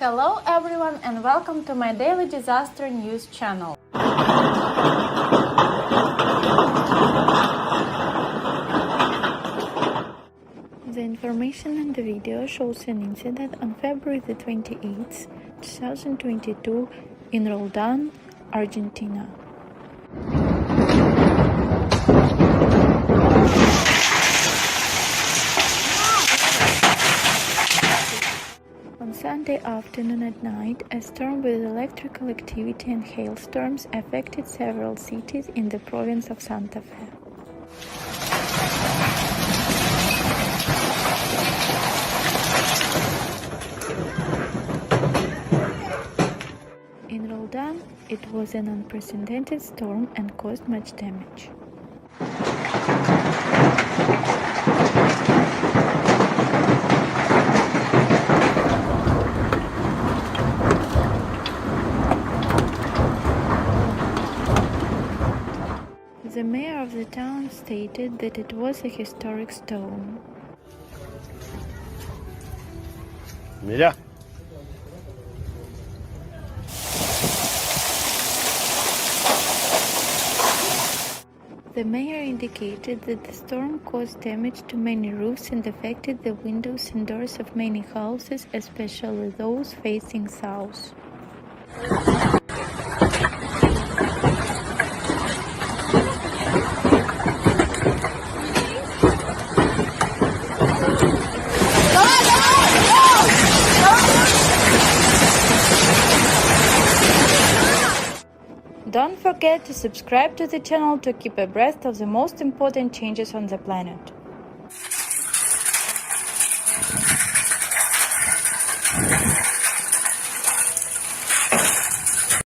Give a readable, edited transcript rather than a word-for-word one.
Hello everyone and welcome to my daily disaster news channel. The information in the video shows an incident on February the 28th, 2022 in Roldán, Argentina. On Sunday afternoon at night, a storm with electrical activity and hailstorms affected several cities in the province of Santa Fe. In Roldán, it was an unprecedented storm and caused much damage. The mayor of the town stated that it was a historic storm. Mira. The mayor indicated that the storm caused damage to many roofs and affected the windows and doors of many houses, especially those facing south. Don't forget to subscribe to the channel to keep abreast of the most important changes on the planet.